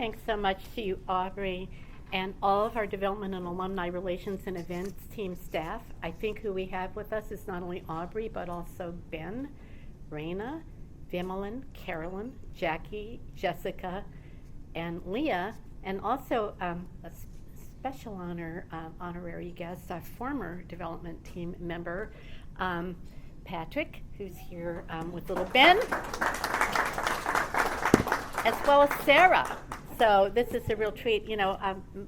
Thanks so much to you, Aubrey, and all of our development and alumni relations and events team staff. I think who we have with us is not only Aubrey, but also Ben, Raina, Vimalin, Carolyn, Jackie, Jessica, and Leah, and also a special honorary guest, a former development team member, Patrick, who's here with little Ben, as well as Sarah. So this is a real treat. You know,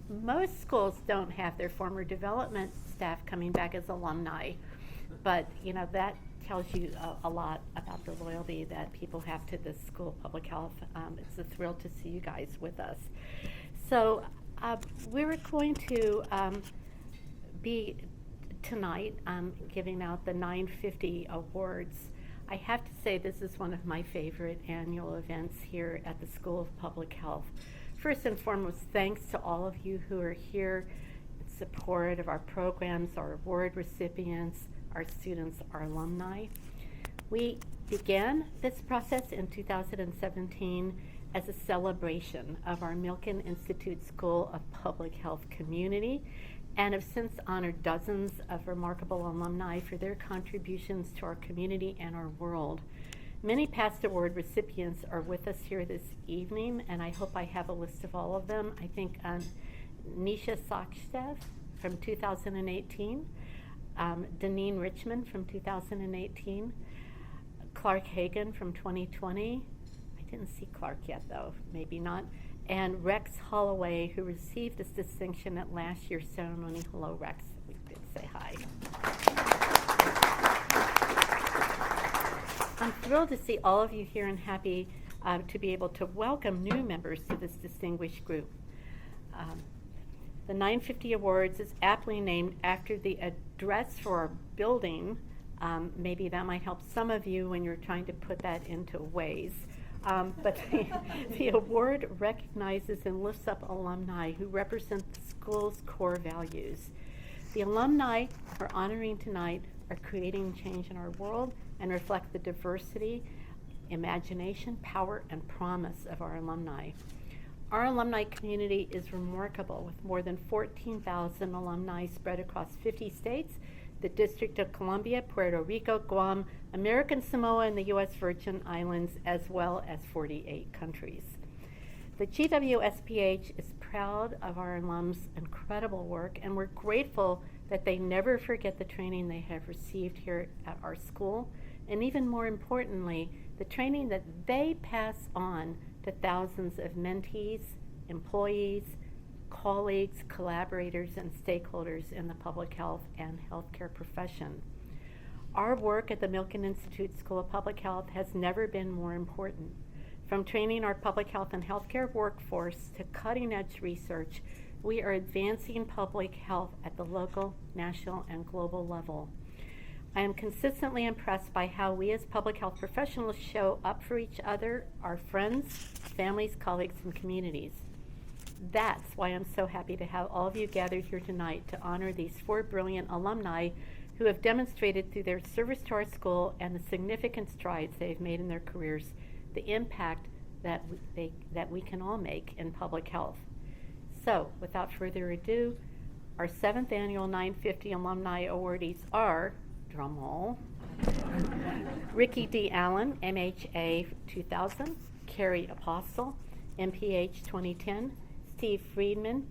most schools don't have their former development staff coming back as alumni, but you know that tells you a lot about the loyalty that people have to this School of Public Health. It's a thrill to see you guys with us. So we're going to be tonight giving out the 950 awards. I have to say this is one of my favorite annual events here at the School of Public Health. First and foremost, thanks to all of you who are here in support of our programs, our award recipients, our students, our alumni. We began this process in 2017 as a celebration of our Milken Institute School of Public Health community, and have since honored dozens of remarkable alumni for their contributions to our community and our world. Many past award recipients are with us here this evening, and I hope I have a list of all of them. I think Nisha Sakstev from 2018, Deneen Richmond from 2018, Clark Hagan from 2020. I didn't see Clark yet though, maybe not. And Rex Holloway, who received this distinction at last year's ceremony. Hello, Rex. We did say hi. I'm thrilled to see all of you here and happy to be able to welcome new members to this distinguished group. The 950 Awards is aptly named after the address for our building. Maybe that might help some of you when you're trying to put that into ways. But the award recognizes and lifts up alumni who represent the school's core values. The alumni we're honoring tonight are creating change in our world and reflect the diversity, imagination, power, and promise of our alumni. Our alumni community is remarkable, with more than 14,000 alumni spread across 50 states, the District of Columbia, Puerto Rico, Guam, American Samoa, and the U.S. Virgin Islands, as well as 48 countries. The GWSPH is proud of our alums' incredible work, and we're grateful that they never forget the training they have received here at our school, and even more importantly, the training that they pass on to thousands of mentees, employees, colleagues, collaborators, and stakeholders in the public health and healthcare profession. Our work at the Milken Institute School of Public Health has never been more important. From training our public health and healthcare workforce to cutting-edge research, we are advancing public health at the local, national, and global level. I am consistently impressed by how we as public health professionals show up for each other, our friends, families, colleagues, and communities. That's why I'm so happy to have all of you gathered here tonight to honor these 4 brilliant alumni who have demonstrated through their service to our school and the significant strides they've made in their careers, the impact that we can all make in public health. So, without further ado, our 7th annual 950 alumni awardees are, drumroll, Ricky D. Allen, MHA 2000, Keri Apostle, MPH 2010, Steve Friedman,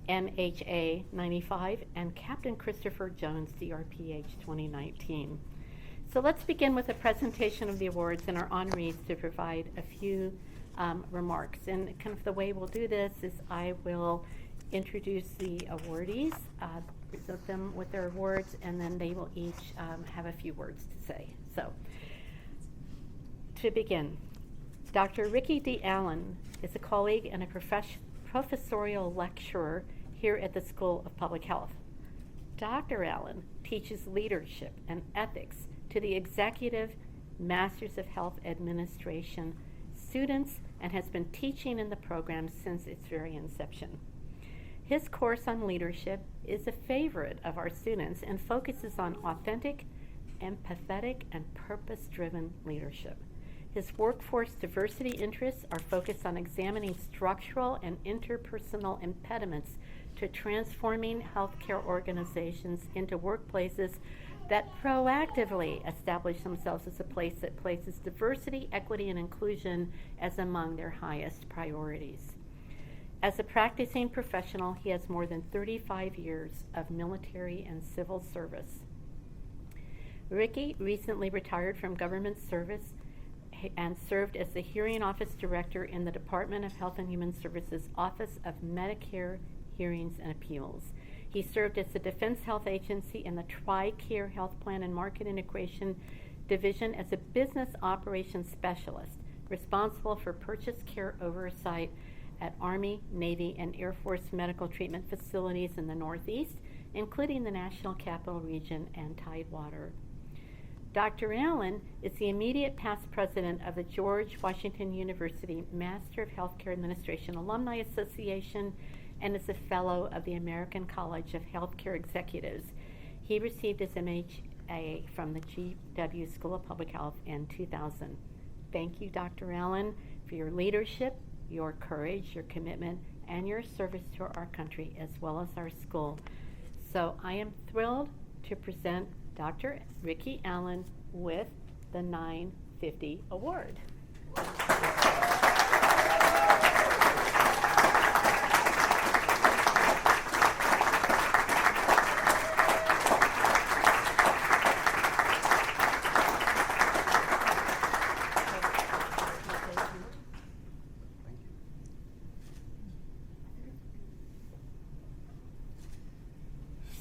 MHA 95, and CAPT Christopher Jones, DrPH 2019. So let's begin with a presentation of the awards and our honorees to provide a few remarks. And kind of the way we'll do this is I will introduce the awardees, present them with their awards, and then they will each have a few words to say. So, to begin, Dr. Ricky D. Allen is a colleague and a professorial lecturer here at the School of Public Health. Dr. Allen teaches leadership and ethics to the Executive Masters of Health Administration students and has been teaching in the program since its very inception. His course on leadership is a favorite of our students and focuses on authentic, empathetic, and purpose-driven leadership. His workforce diversity interests are focused on examining structural and interpersonal impediments to transforming healthcare organizations into workplaces that proactively establish themselves as a place that places diversity, equity, and inclusion as among their highest priorities. As a practicing professional, he has more than 35 years of military and civil service. Ricky recently retired from government service and served as the hearing office director in the Department of Health and Human Services Office of Medicare Hearings and Appeals. He served as the Defense Health Agency in the TRICARE Health Plan and Market Integration Division as a business operations specialist, responsible for purchase care oversight at Army, Navy, and Air Force medical treatment facilities in the Northeast, including the National Capital Region and Tidewater. Dr. Allen is the immediate past president of the George Washington University Master of Healthcare Administration Alumni Association and is a fellow of the American College of Healthcare Executives. He received his MHA from the GW School of Public Health in 2000. Thank you, Dr. Allen, for your leadership, your courage, your commitment, and your service to our country as well as our school. So I am thrilled to present Dr. Ricky Allen with the 950 Award.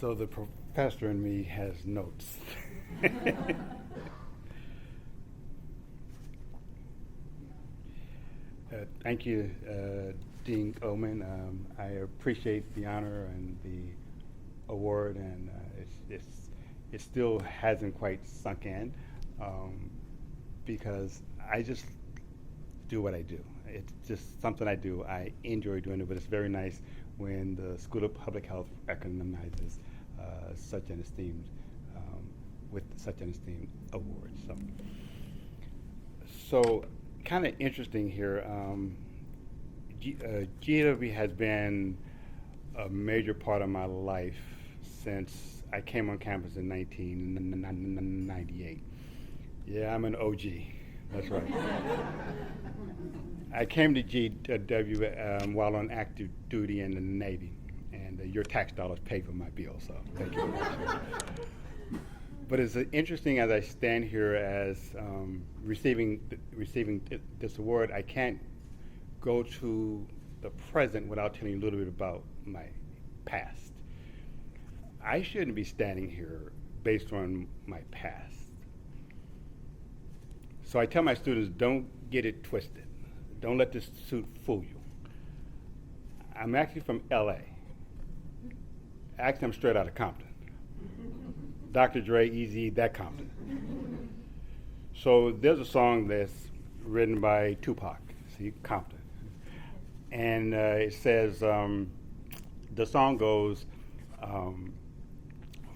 So the professor in me has notes. Thank you, Dean Oman. I appreciate the honor and the award, and it still hasn't quite sunk in because I just do what I do. It's just something I do. I enjoy doing it, but it's very nice when the School of Public Health recognizes such an esteemed, with such an esteemed award. So kind of interesting here. GW has been a major part of my life since I came on campus in 1998. Yeah, I'm an OG. That's right. I came to GW while on active duty in the Navy, and your tax dollars paid for my bill, so thank you very much. But it's interesting as I stand here as receiving this award, I can't go to the present without telling you a little bit about my past. I shouldn't be standing here based on my past. So I tell my students, don't get it twisted. Don't let this suit fool you. I'm actually from LA. Actually, I'm straight out of Compton. Dr. Dre, Easy, that Compton. So there's a song that's written by Tupac, see, Compton. And it says, the song goes,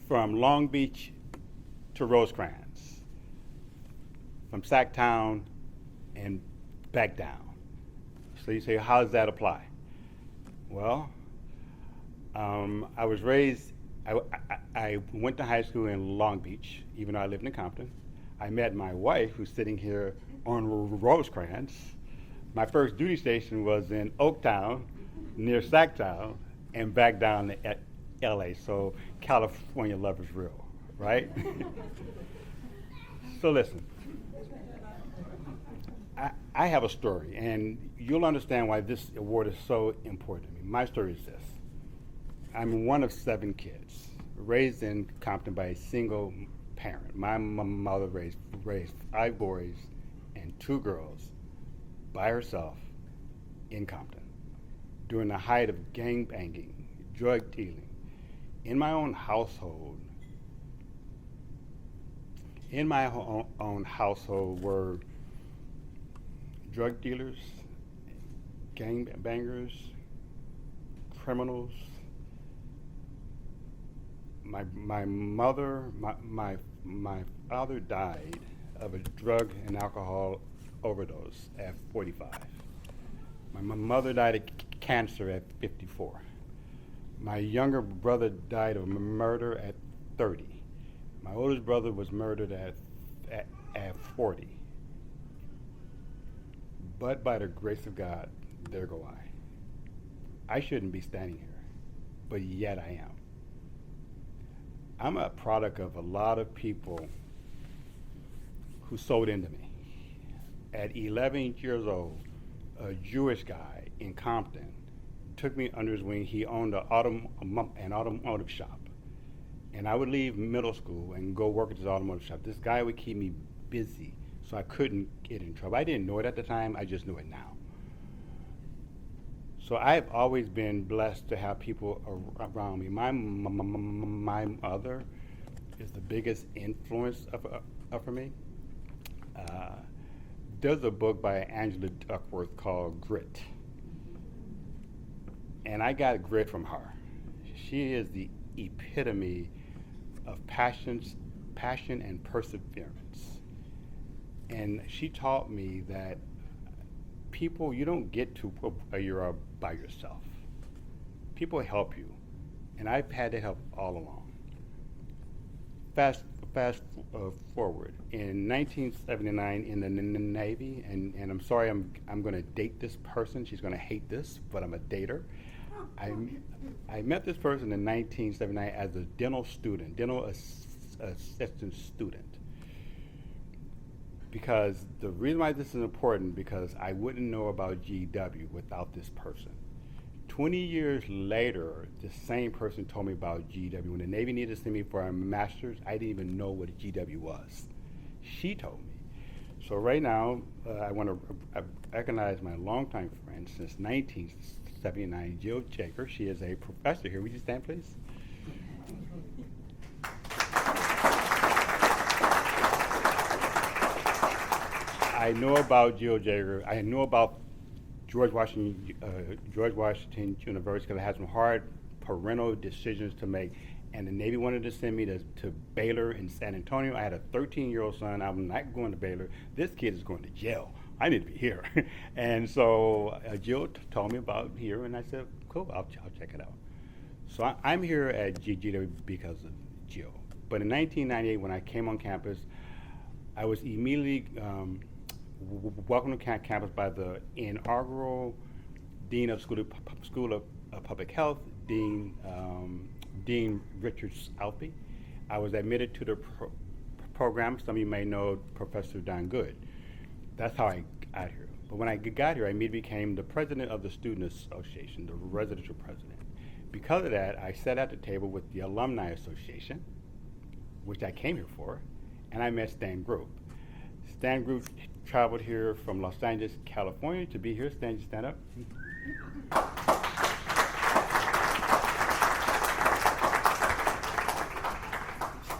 from Long Beach to Rosecrans, from Sacktown and back down. So you say, how does that apply? Well, I was raised, I went to high school in Long Beach, even though I lived in Compton. I met my wife, who's sitting here on Rosecrans. My first duty station was in Oaktown, near Sacktown, and back down to LA. So California love is real, right? So listen. I have a story, and you'll understand why this award is so important to me. My story is this. I'm one of 7 kids, raised in Compton by a single parent. My mother raised 5 boys and 2 girls by herself in Compton during the height of gang banging, drug dealing. In my own household, were drug dealers, gang bangers, criminals. My father died of a drug and alcohol overdose at 45. My mother died of cancer at 54. My younger brother died of murder at 30. My oldest brother was murdered at 40. But by the grace of God, there go I. I shouldn't be standing here, but yet I am. I'm a product of a lot of people who sold into me. At 11 years old, a Jewish guy in Compton took me under his wing. He owned an automotive shop. And I would leave middle school and go work at this automotive shop. This guy would keep me busy so I couldn't get in trouble. I didn't know it at the time, I just know it now. So I've always been blessed to have people around me. My mother is the biggest influence for me. There's a book by Angela Duckworth called Grit. And I got grit from her. She is the epitome of passion and perseverance. And she taught me that people, you don't get to where you're by yourself. People help you. And I've had to help all along. Fast forward. In 1979 in the Navy, and I'm sorry I'm going to date this person. She's going to hate this, but I'm a dater. I met this person in 1979 as a dental assistant student. Because the reason why this is important, because I wouldn't know about GW without this person. 20 years later, the same person told me about GW. When the Navy needed to send me for a master's, I didn't even know what a GW was. She told me. So right now, I want to recognize my longtime friend since 1979, Jill Jager. She is a professor here. Would you stand, please? I know about Jill Jager. I know about George Washington University because I had some hard parental decisions to make. And the Navy wanted to send me to Baylor in San Antonio. I had a 13-year-old son. I'm not going to Baylor. This kid is going to jail. I need to be here. And so Jill told me about here, and I said, cool, I'll check it out. So I'm here at GW because of Jill. But in 1998, when I came on campus, I was immediately welcomed to campus by the inaugural Dean of School of Public Health, Dean Richard Alfie. I was admitted to the program. Some of you may know Professor Don Good. That's how I got here. But when I got here, I immediately became the president of the Student Association, the residential president. Because of that, I sat at the table with the Alumni Association, which I came here for, and I met Stan Group. Stan Group traveled here from Los Angeles, California to be here. Stan, you stand up.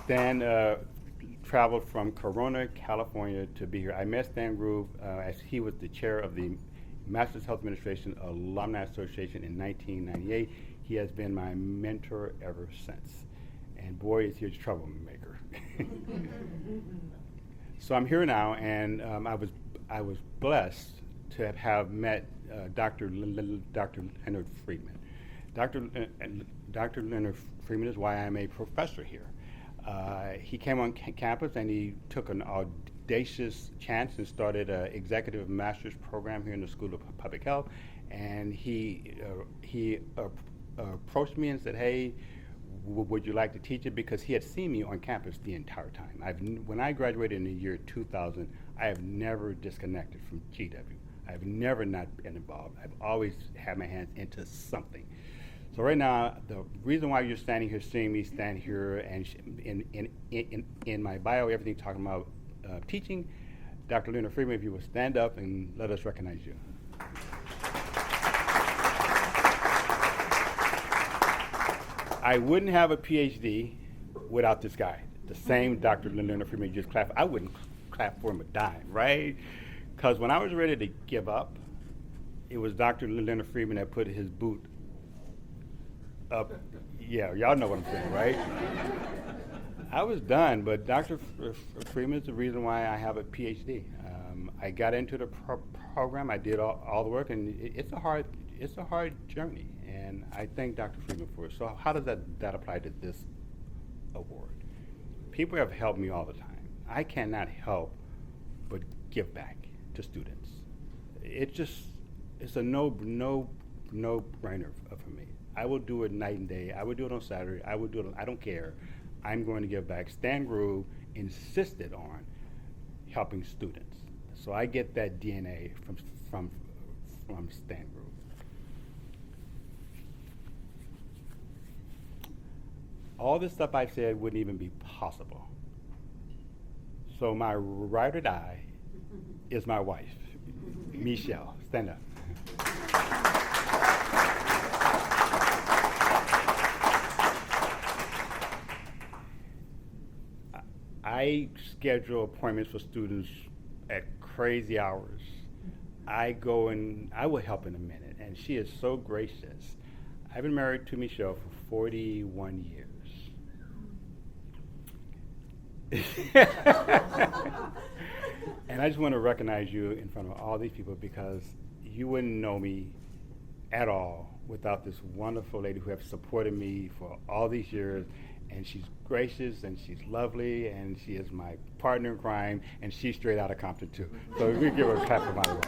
Stan traveled from Corona, California to be here. I met Stan Groove as he was the chair of the Masters Health Administration Alumni Association in 1998. He has been my mentor ever since. And boy, is he a troublemaker. So I'm here now, and I was blessed to have met Dr. Leonard Friedman. Dr. Leonard Friedman is why I'm a professor here. He came on campus and he took an audacious chance and started an executive master's program here in the School of Public Health. And he approached me and said, hey, would you like to teach it? Because he had seen me on campus the entire time. When I graduated in the year 2000, I have never disconnected from GW. I've never not been involved. I've always had my hands into something. So right now, the reason why you're standing here, seeing me stand here, and in my bio, everything talking about teaching, Dr. Leonard Friedman, if you will stand up and let us recognize you. I wouldn't have a PhD without this guy, the same Dr. Leonard Friedman you just clapped. I wouldn't clap for him a dime, right? Because when I was ready to give up, it was Dr. Leonard Friedman that put his boot up. Yeah, y'all know what I'm saying, right? I was done, but Dr. Friedman is the reason why I have a PhD. I got into the program. I did all the work, and it's a hard journey. And I thank Dr. Friedman for it. So how does that apply to this award? People have helped me all the time. I cannot help but give back to students. It's a no-brainer for me. I will do it night and day. I would do it on Saturday. I would do it. I don't care. I'm going to give back. Stan Groove insisted on helping students, so I get that DNA from Stan Groove. All this stuff I said wouldn't even be possible. So my ride or die is my wife, Michelle. Stand up. I schedule appointments for students at crazy hours. I go and I will help in a minute, and she is so gracious. I've been married to Michelle for 41 years. And I just want to recognize you in front of all these people, because you wouldn't know me at all without this wonderful lady who has supported me for all these years. And she's gracious, and she's lovely, and she is my partner in crime, and she's straight out of Compton too. So we give her a clap for my wife.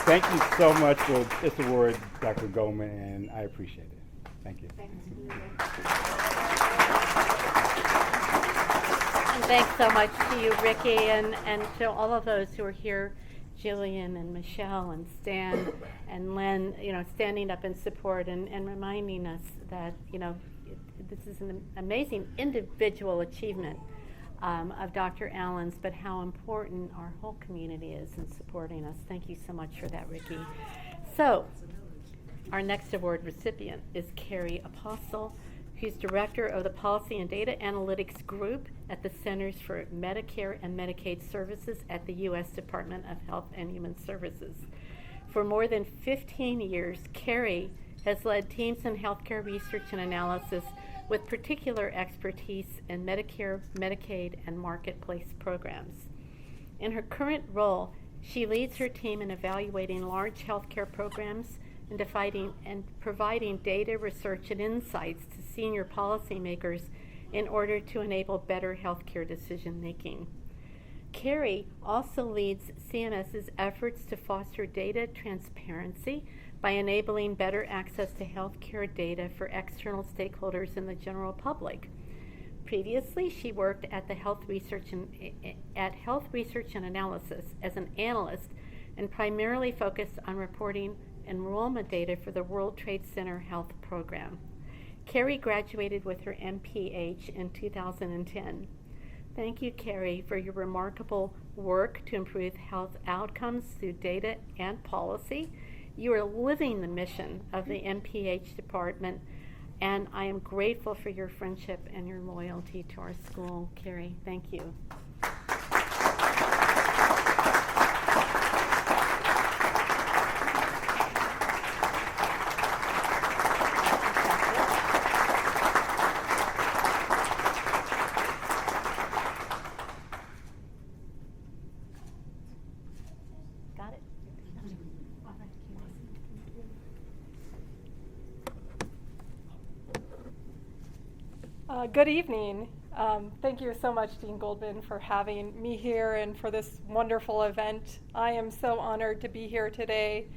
Thank you so much for this award, Dr. Goldman, and I appreciate it. Thank you. And thanks so much to you, Ricky, and to all of those who are here, Jillian and Michelle and Stan and Len, standing up in support and reminding us that, this is an amazing individual achievement of Dr. Allen's, but how important our whole community is in supporting us. Thank you so much for that, Ricky. So, our next award recipient is Keri Apostle, who's Director of the Policy and Data Analytics Group at the Centers for Medicare and Medicaid Services at the U.S. Department of Health and Human Services. For more than 15 years, Keri has led teams in healthcare research and analysis with particular expertise in Medicare, Medicaid, and marketplace programs. In her current role, she leads her team in evaluating large healthcare programs and providing data research and insights to senior policymakers in order to enable better healthcare decision making. Keri also leads CMS's efforts to foster data transparency by enabling better access to healthcare data for external stakeholders in the general public. Previously, she worked at Health Research and Analysis as an analyst and primarily focused on reporting enrollment data for the World Trade Center Health Program. Keri graduated with her MPH in 2010. Thank you, Keri, for your remarkable work to improve health outcomes through data and policy. You are living the mission of the MPH department, and I am grateful for your friendship and your loyalty to our school. Keri, thank you. Good evening. Thank you so much, Dean Goldman, for having me here and for this wonderful event. I am so honored to be here today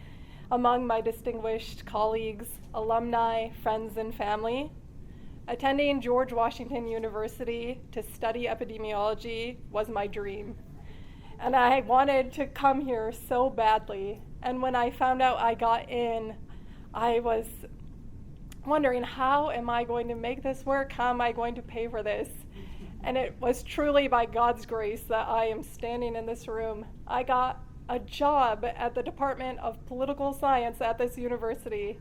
among my distinguished colleagues, alumni, friends, and family. Attending George Washington University to study epidemiology was my dream. And I wanted to come here so badly. And when I found out I got in, I was wondering, how am I going to make this work? How am I going to pay for this? And it was truly by God's grace that I am standing in this room. I got a job at the Department of Political Science at this university,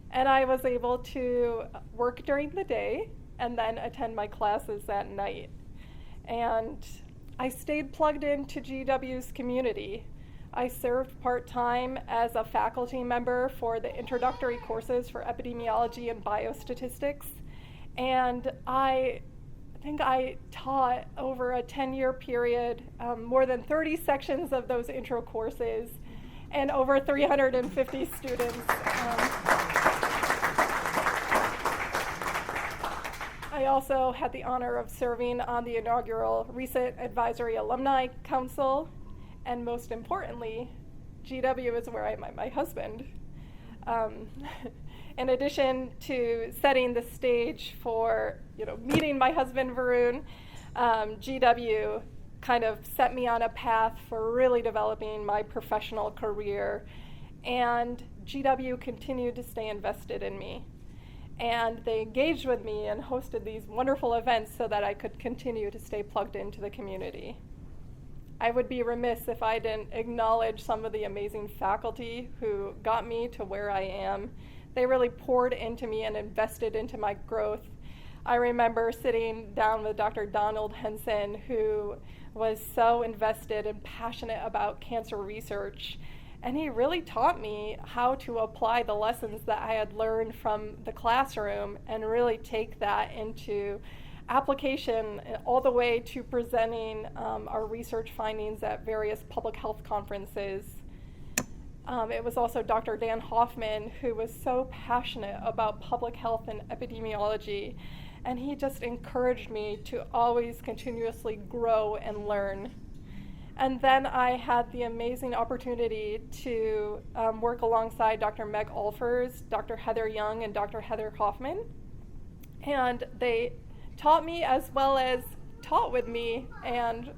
and I was able to work during the day and then attend my classes at night. And I stayed plugged into GW's community. I served part-time as a faculty member for the introductory courses for epidemiology and biostatistics, and I think I taught over a 10-year period, more than 30 sections of those intro courses, and over 350 students. I also had the honor of serving on the inaugural Recent Advisory Alumni Council, and most importantly, GW is where I met my husband. In addition to setting the stage for, meeting my husband, Varun, GW kind of set me on a path for really developing my professional career, and GW continued to stay invested in me. And they engaged with me and hosted these wonderful events so that I could continue to stay plugged into the community. I would be remiss if I didn't acknowledge some of the amazing faculty who got me to where I am. They really poured into me and invested into my growth. I remember sitting down with Dr. Donald Henson, who was so invested and passionate about cancer research. And he really taught me how to apply the lessons that I had learned from the classroom and really take that into application all the way to presenting our research findings at various public health conferences. It was also Dr. Dan Hoffman, who was so passionate about public health and epidemiology, and he just encouraged me to always continuously grow and learn. And then I had the amazing opportunity to work alongside Dr. Meg Alfers, Dr. Heather Young, and Dr. Heather Hoffman. And they taught me as well as taught with me, and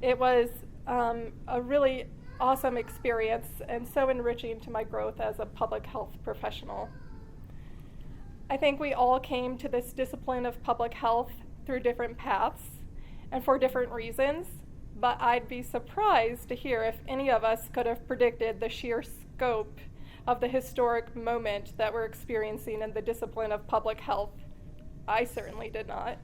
it was a really awesome experience and so enriching to my growth as a public health professional. I think we all came to this discipline of public health through different paths and for different reasons, but I'd be surprised to hear if any of us could have predicted the sheer scope of the historic moment that we're experiencing in the discipline of public health. I certainly did not.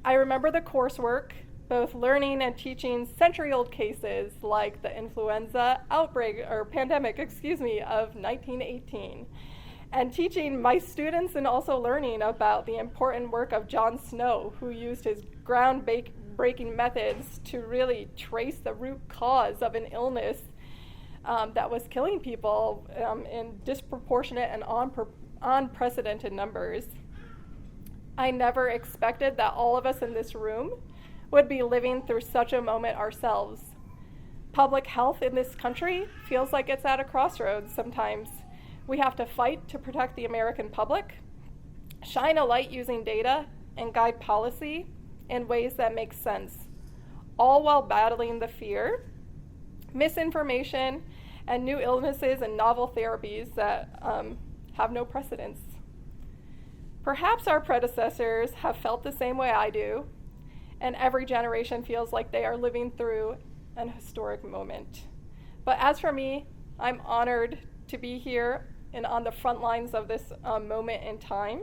I remember the coursework, both learning and teaching century-old cases like the influenza outbreak, or pandemic, of 1918, and teaching my students and also learning about the important work of John Snow, who used his groundbreaking methods to really trace the root cause of an illness that was killing people in disproportionate and unprecedented numbers. I never expected that all of us in this room would be living through such a moment ourselves. Public health in this country feels like it's at a crossroads sometimes. We have to fight to protect the American public, shine a light using data, and guide policy in ways that make sense, all while battling the fear, misinformation, and new illnesses and novel therapies that have no precedence. Perhaps our predecessors have felt the same way I do, and every generation feels like they are living through an historic moment. But as for me, I'm honored to be here and on the front lines of this moment in time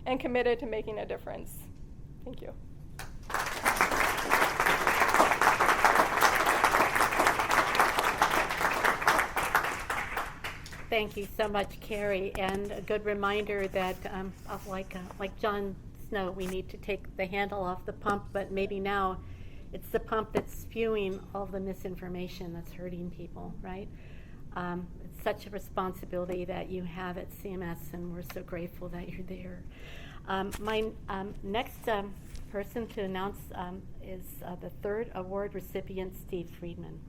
and committed to making a difference. Thank you. Thank you so much, Keri, and a good reminder that, like John Snow, we need to take the handle off the pump, but maybe now it's the pump that's spewing all the misinformation that's hurting people, right? It's such a responsibility that you have at CMS, and we're so grateful that you're there. My next person to announce is the third award recipient, Steve Friedman.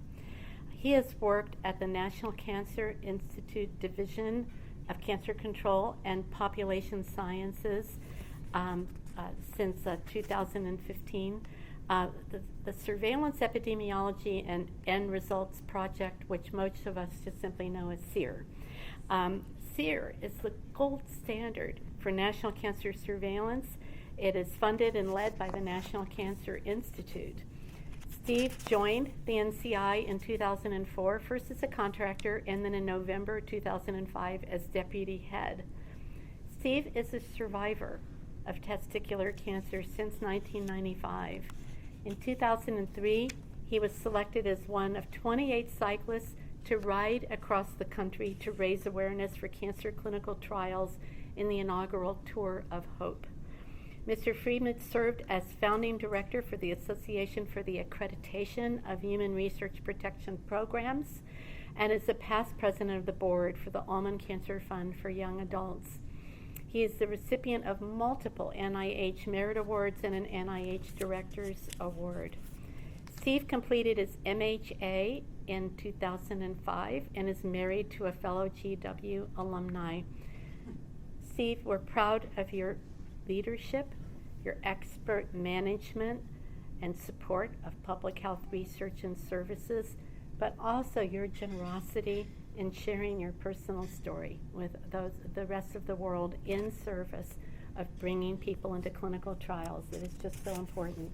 He has worked at the National Cancer Institute Division of Cancer Control and Population Sciences since 2015. The Surveillance Epidemiology and End Results Project, which most of us just simply know as SEER. SEER is the gold standard for national cancer surveillance. It is funded and led by the National Cancer Institute. Steve joined the NCI in 2004, first as a contractor, and then in November 2005 as deputy head. Steve is a survivor of testicular cancer since 1995. In 2003, he was selected as one of 28 cyclists to ride across the country to raise awareness for cancer clinical trials in the inaugural Tour of Hope. Mr. Friedman served as founding director for the Association for the Accreditation of Human Research Protection Programs and is the past president of the board for the Almond Cancer Fund for Young Adults. He is the recipient of multiple NIH Merit Awards and an NIH Director's Award. Steve completed his MHA in 2005 and is married to a fellow GW alumni. Steve, we're proud of your leadership, your expert management and support of public health research and services, but also your generosity in sharing your personal story with the rest of the world in service of bringing people into clinical trials. It is just so important.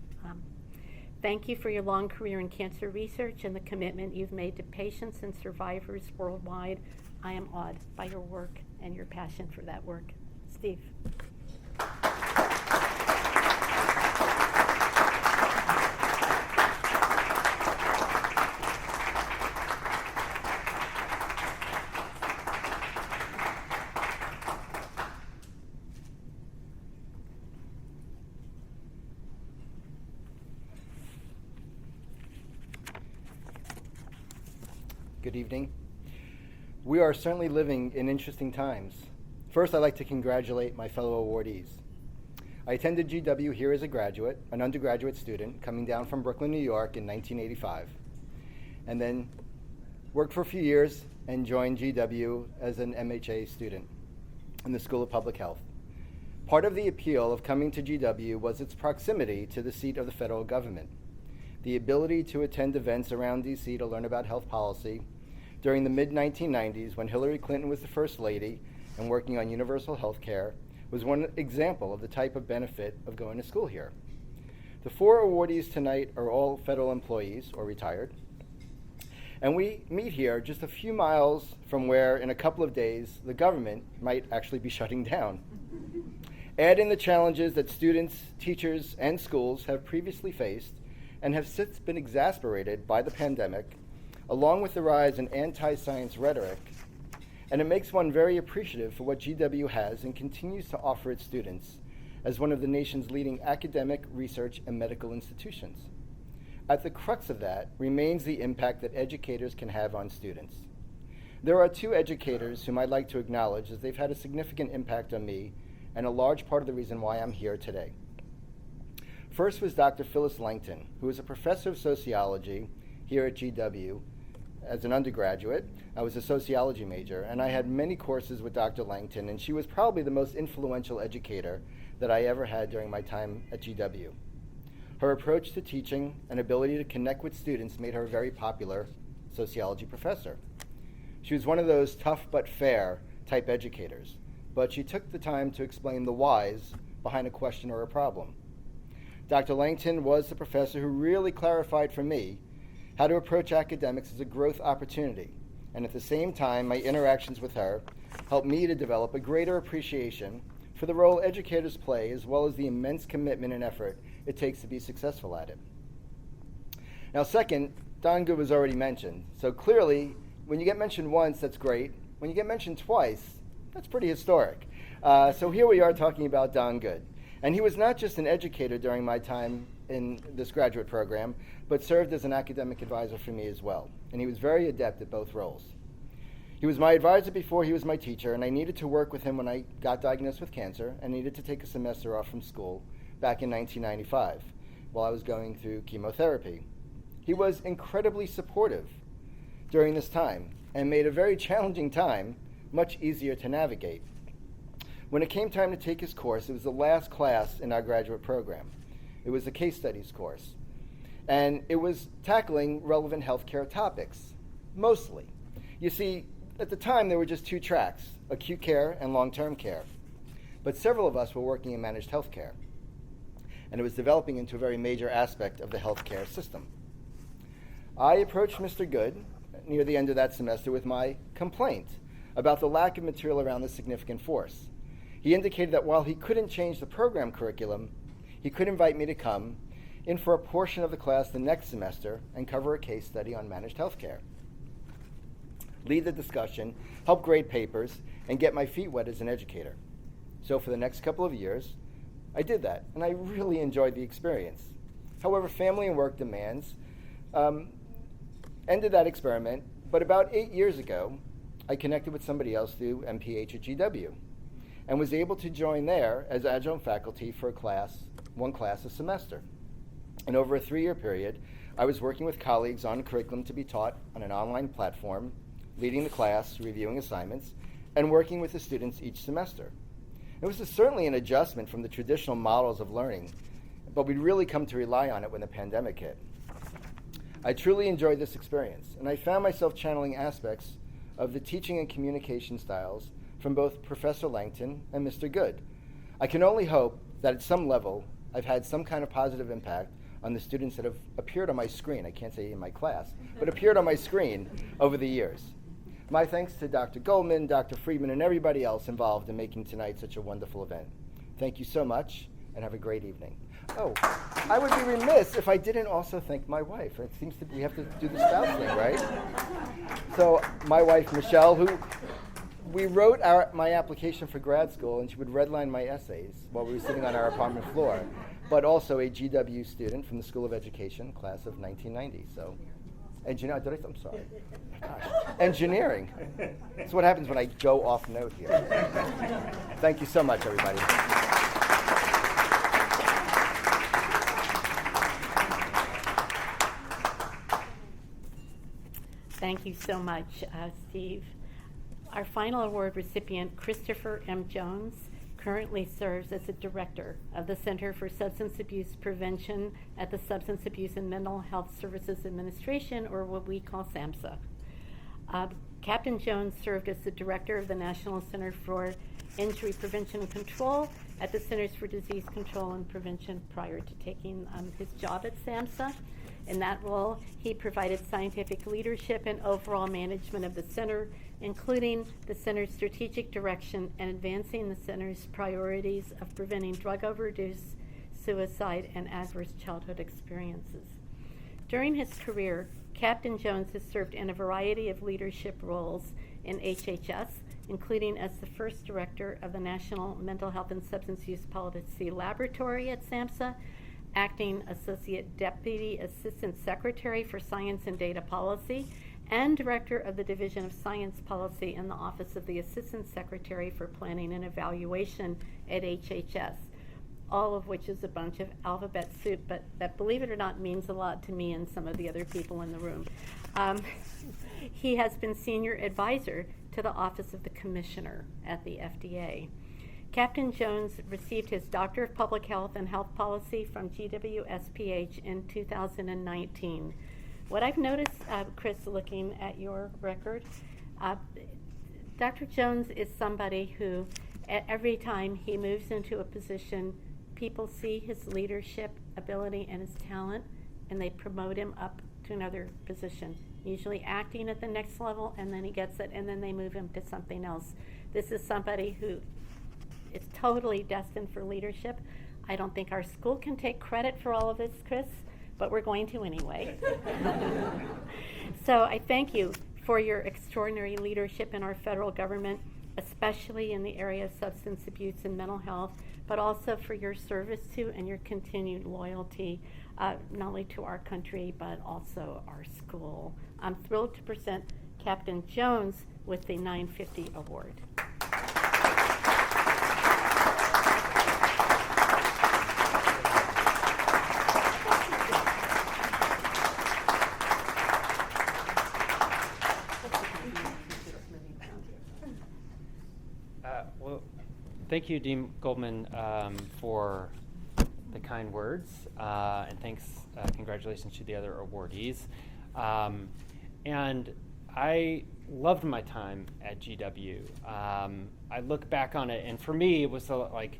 Thank you for your long career in cancer research and the commitment you've made to patients and survivors worldwide. I am awed by your work and your passion for that work. Steve. Good evening. We are certainly living in interesting times. First, I'd like to congratulate my fellow awardees. I attended GW here as a graduate, an undergraduate student, coming down from Brooklyn, New York in 1985, and then worked for a few years and joined GW as an MHA student in the School of Public Health. Part of the appeal of coming to GW was its proximity to the seat of the federal government. The ability to attend events around DC to learn about health policy during the mid-1990s when Hillary Clinton was the First Lady and working on universal health care was one example of the type of benefit of going to school here. The 4 awardees tonight are all federal employees or retired, and we meet here just a few miles from where in a couple of days the government might actually be shutting down. Add in the challenges that students, teachers, and schools have previously faced and have since been exacerbated by the pandemic, along with the rise in anti-science rhetoric, and it makes one very appreciative for what GW has and continues to offer its students as one of the nation's leading academic, research, and medical institutions. At the crux of that remains the impact that educators can have on students. There are 2 educators whom I'd like to acknowledge as they've had a significant impact on me and a large part of the reason why I'm here today. First was Dr. Phyllis Langton, who is a professor of sociology here at GW. As an undergraduate, I was a sociology major, and I had many courses with Dr. Langton, and she was probably the most influential educator that I ever had during my time at GW. Her approach to teaching and ability to connect with students made her a very popular sociology professor. She was one of those tough but fair type educators, but she took the time to explain the whys behind a question or a problem. Dr. Langton was the professor who really clarified for me how to approach academics as a growth opportunity, and at the same time, my interactions with her helped me to develop a greater appreciation for the role educators play, as well as the immense commitment and effort it takes to be successful at it. Now, second, Don Good was already mentioned, so clearly, when you get mentioned once, that's great. When you get mentioned twice, that's pretty historic. So here we are talking about Don Good. And he was not just an educator during my time in this graduate program, but served as an academic advisor for me as well. And he was very adept at both roles. He was my advisor before he was my teacher, and I needed to work with him when I got diagnosed with cancer and needed to take a semester off from school back in 1995 while I was going through chemotherapy. He was incredibly supportive during this time and made a very challenging time much easier to navigate. When it came time to take his course, it was the last class in our graduate program. It was a case studies course. And it was tackling relevant healthcare topics, mostly. You see, at the time, there were just 2 tracks, acute care and long-term care. But several of us were working in managed healthcare. And it was developing into a very major aspect of the healthcare system. I approached Mr. Good near the end of that semester with my complaint about the lack of material around the significant force. He indicated that while he couldn't change the program curriculum, he could invite me to come in for a portion of the class the next semester and cover a case study on managed healthcare, lead the discussion, help grade papers, and get my feet wet as an educator. So for the next couple of years, I did that, and I really enjoyed the experience. However, family and work demands ended that experiment, but about 8 years ago, I connected with somebody else through MPH at GW and was able to join there as adjunct faculty for one class a semester. And over a 3-year period, I was working with colleagues on curriculum to be taught on an online platform, leading the class, reviewing assignments, and working with the students each semester. It was certainly an adjustment from the traditional models of learning, but we'd really come to rely on it when the pandemic hit. I truly enjoyed this experience, and I found myself channeling aspects of the teaching and communication styles from both Professor Langton and Mr. Good. I can only hope that at some level I've had some kind of positive impact on the students that have appeared on my screen, I can't say in my class, but appeared on my screen over the years. My thanks to Dr. Goldman, Dr. Friedman, and everybody else involved in making tonight such a wonderful event. Thank you so much, and have a great evening. Oh, I would be remiss if I didn't also thank my wife. It seems we have to do the spouse thing, right? So my wife, Michelle, who we wrote my application for grad school, and she would redline my essays while we were sitting on our apartment floor, but also a GW student from the School of Education, class of 1990. So. I'm sorry. Gosh. Engineering. That's what happens when I go off note here. Thank you so much, everybody. Thank you so much, Steve. Our final award recipient, Christopher M. Jones, currently serves as the director of the Center for Substance Abuse Prevention at the Substance Abuse and Mental Health Services Administration, or what we call SAMHSA. Captain Jones served as the director of the National Center for Injury Prevention and Control at the Centers for Disease Control and Prevention prior to taking his job at SAMHSA. In that role, he provided scientific leadership and overall management of the center, including the center's strategic direction and advancing the center's priorities of preventing drug overdose, suicide, and adverse childhood experiences. During his career, Captain Jones has served in a variety of leadership roles in HHS, including as the first director of the National Mental Health and Substance Use Policy Laboratory at SAMHSA, acting Associate Deputy Assistant Secretary for Science and Data Policy, and Director of the Division of Science Policy in the Office of the Assistant Secretary for Planning and Evaluation at HHS, all of which is a bunch of alphabet soup, but that, believe it or not, means a lot to me and some of the other people in the room. He has been Senior Advisor to the Office of the Commissioner at the FDA. Captain Jones received his Doctor of Public Health and Health Policy from GWSPH in 2019. What I've noticed, Chris, looking at your record, Dr. Jones is somebody who, every time he moves into a position, people see his leadership ability and his talent, and they promote him up to another position, usually acting at the next level, and then he gets it, and then they move him to something else. This is somebody who is totally destined for leadership. I don't think our school can take credit for all of this, Chris, but we're going to anyway. So I thank you for your extraordinary leadership in our federal government, especially in the area of substance abuse and mental health, but also for your service to and your continued loyalty, not only to our country, but also our school. I'm thrilled to present Captain Jones with the 950 Award. Thank you, Dean Goldman, for the kind words, and thanks, congratulations to the other awardees. And I loved my time at GW. I look back on it, and for me, it was like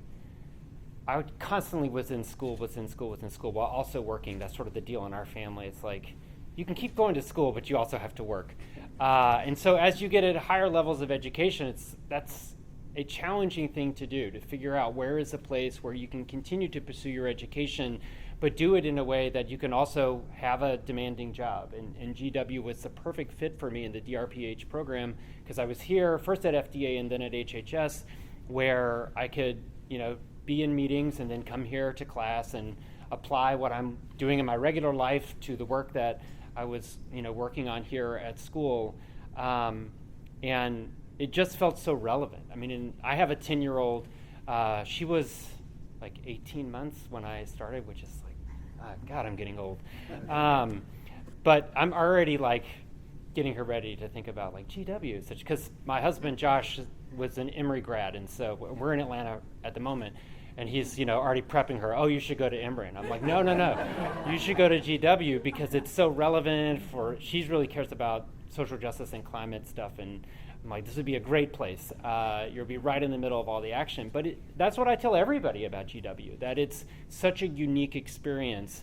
I constantly was in school, while also working. That's sort of the deal in our family. It's like you can keep going to school, but you also have to work. And so as you get at higher levels of education, that's a challenging thing to do, to figure out where is a place where you can continue to pursue your education, but do it in a way that you can also have a demanding job. And GW was the perfect fit for me in the DrPH program, because I was here first at FDA and then at HHS, where I could, be in meetings and then come here to class and apply what I'm doing in my regular life to the work that I was, working on here at school. And it just felt so relevant. I mean, I have a 10-year-old. She was like 18 months when I started, which is like, God, I'm getting old. But I'm already like getting her ready to think about like GW, because my husband Josh was an Emory grad, and so we're in Atlanta at the moment, and he's already prepping her. Oh, you should go to Emory, and I'm like, no, you should go to GW because it's so relevant for. She really cares about social justice and climate stuff, and I'm like, this would be a great place. You'll be right in the middle of all the action. But that's what I tell everybody about GW, that it's such a unique experience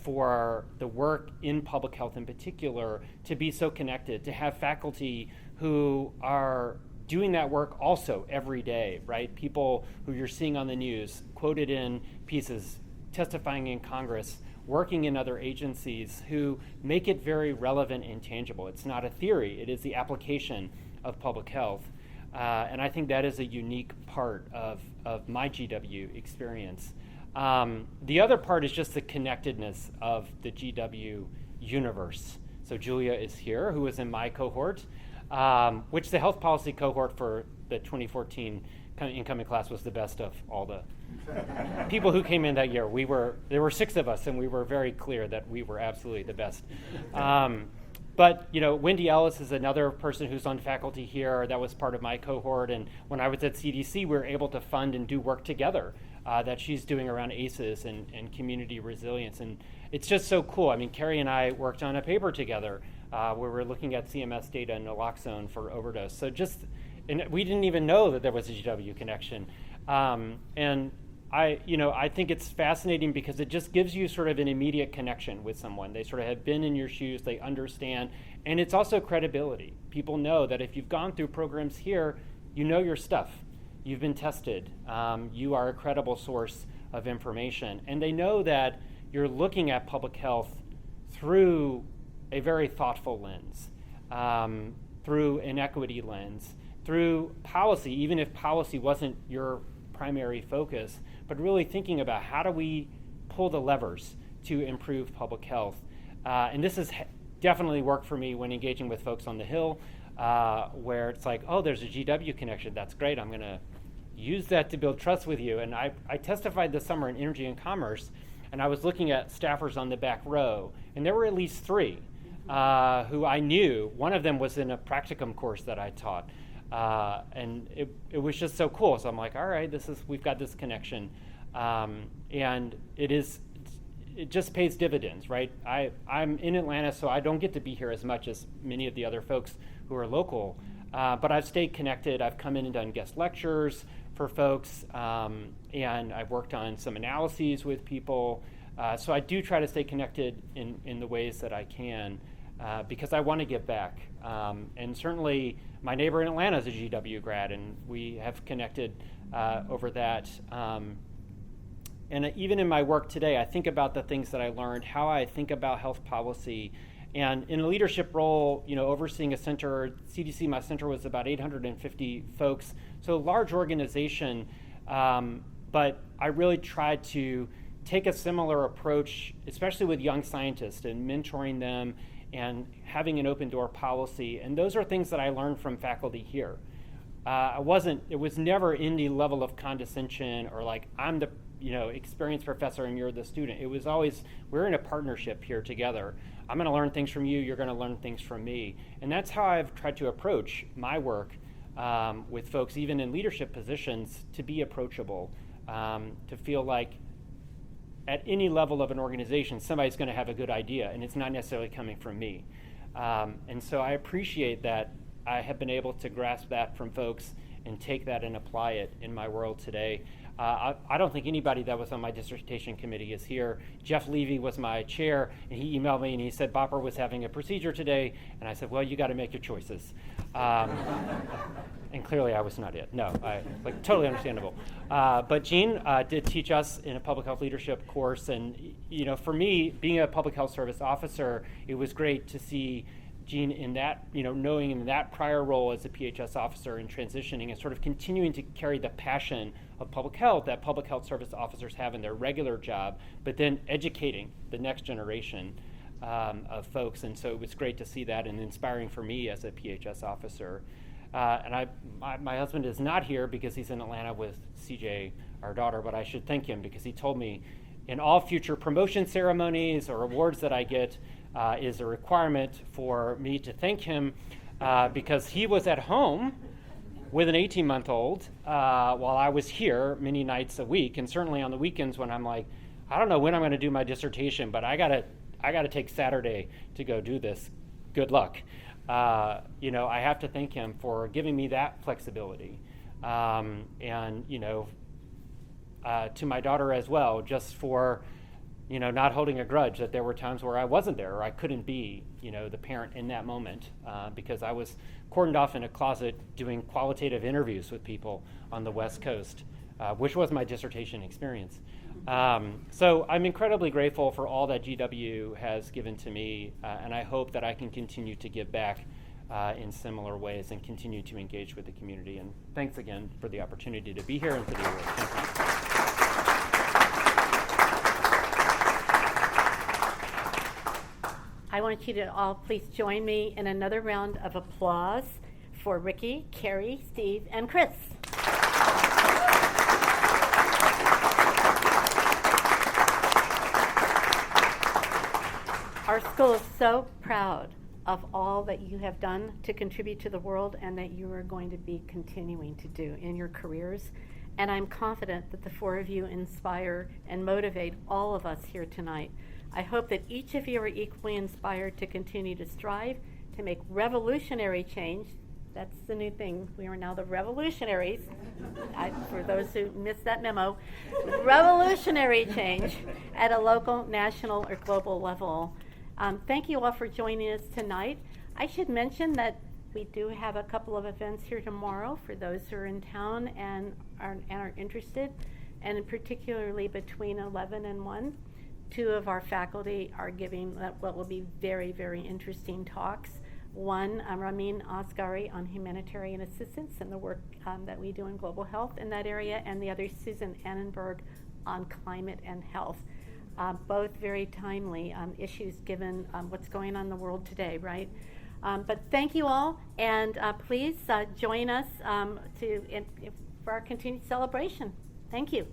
for the work in public health in particular to be so connected, to have faculty who are doing that work also every day, right? People who you're seeing on the news, quoted in pieces, testifying in Congress, working in other agencies who make it very relevant and tangible. It's not a theory, it is the application of public health. And I think that is a unique part of my GW experience. The other part is just the connectedness of the GW universe. So Julia is here, who is in my cohort, which the health policy cohort for the 2014 incoming class was the best of all the people who came in that year. There were 6 of us, and we were very clear that we were absolutely the best. But Wendy Ellis is another person who's on faculty here that was part of my cohort, and when I was at CDC, we were able to fund and do work together that she's doing around ACEs and community resilience, and it's just so cool. I mean, Keri and I worked on a paper together where we're looking at CMS data and naloxone for overdose. And we didn't even know that there was a GW connection. And I think it's fascinating because it just gives you sort of an immediate connection with someone. They sort of have been in your shoes, they understand, and it's also credibility. People know that if you've gone through programs here, you know your stuff. You've been tested. You are a credible source of information. And they know that you're looking at public health through a very thoughtful lens, through an equity lens, through policy, even if policy wasn't your primary focus, but really thinking about how do we pull the levers to improve public health. And this has definitely worked for me when engaging with folks on the Hill, where it's like, oh, there's a GW connection. That's great. I'm going to use that to build trust with you. And I testified this summer in Energy and Commerce, and I was looking at staffers on the back row, and there were at least 3 who I knew. One of them was in a practicum course that I taught. And it was just so cool. So I'm like, all right, we've got this connection. And it just pays dividends, right? I'm in Atlanta, so I don't get to be here as much as many of the other folks who are local. But I've stayed connected. I've come in and done guest lectures for folks, and I've worked on some analyses with people. So I do try to stay connected in the ways that I can, because I want to give back. And certainly my neighbor in Atlanta is a GW grad, and we have connected over that. And even in my work today, I think about the things that I learned, how I think about health policy. And in a leadership role, overseeing a center, CDC, my center was about 850 folks, so a large organization. But I really tried to take a similar approach, especially with young scientists and mentoring them and having an open door policy. And those are things that I learned from faculty here. It was never any level of condescension or like, I'm the experienced professor and you're the student. It was always, we're in a partnership here together. I'm going to learn things from you, you're going to learn things from me. And that's how I've tried to approach my work with folks, even in leadership positions, to be approachable, to feel like at any level of an organization, somebody's going to have a good idea, and it's not necessarily coming from me. And so I appreciate that I have been able to grasp that from folks and take that and apply it in my world today. I don't think anybody that was on my dissertation committee is here. Jeff Levy was my chair, and he emailed me and he said Bopper was having a procedure today, and I said, well, you got to make your choices. And clearly I was not it. No, totally understandable. But Jean did teach us in a public health leadership course, and for me, being a public health service officer, it was great to see Jean, in that, knowing in that prior role as a PHS officer and transitioning and sort of continuing to carry the passion of public health that public health service officers have in their regular job, but then educating the next generation of folks. And so it was great to see that and inspiring for me as a PHS officer. And my husband is not here because he's in Atlanta with CJ, our daughter, but I should thank him because he told me in all future promotion ceremonies or awards that I get is a requirement for me to thank him because he was at home with an 18-month-old while I was here many nights a week, and certainly on the weekends when I'm like, I don't know when I'm going to do my dissertation, but I gotta take Saturday to go do this. Good luck. I have to thank him for giving me that flexibility, and to my daughter as well, just for not holding a grudge that there were times where I wasn't there or I couldn't be the parent in that moment because I was cordoned off in a closet doing qualitative interviews with people on the West Coast, which was my dissertation experience. So I'm incredibly grateful for all that GW has given to me, and I hope that I can continue to give back in similar ways and continue to engage with the community. And thanks again for the opportunity to be here and for the award. Thank you. I want you to all please join me in another round of applause for Ricky, Keri, Steve, and Chris. Our school is so proud of all that you have done to contribute to the world and that you are going to be continuing to do in your careers. And I'm confident that the four of you inspire and motivate all of us here tonight. I hope that each of you are equally inspired to continue to strive to make revolutionary change. That's the new thing. We are now the revolutionaries. For those who missed that memo, revolutionary change at a local, national, or global level. Thank you all for joining us tonight. I should mention that we do have a couple of events here tomorrow for those who are in town and are interested, and particularly between 11 and 1. Two of our faculty are giving what will be very, very interesting talks. One, Ramin Asghari on humanitarian assistance and the work that we do in global health in that area, and the other, Susan Annenberg, on climate and health. Both very timely issues given what's going on in the world today, right? But thank you all, and please join us for our continued celebration. Thank you.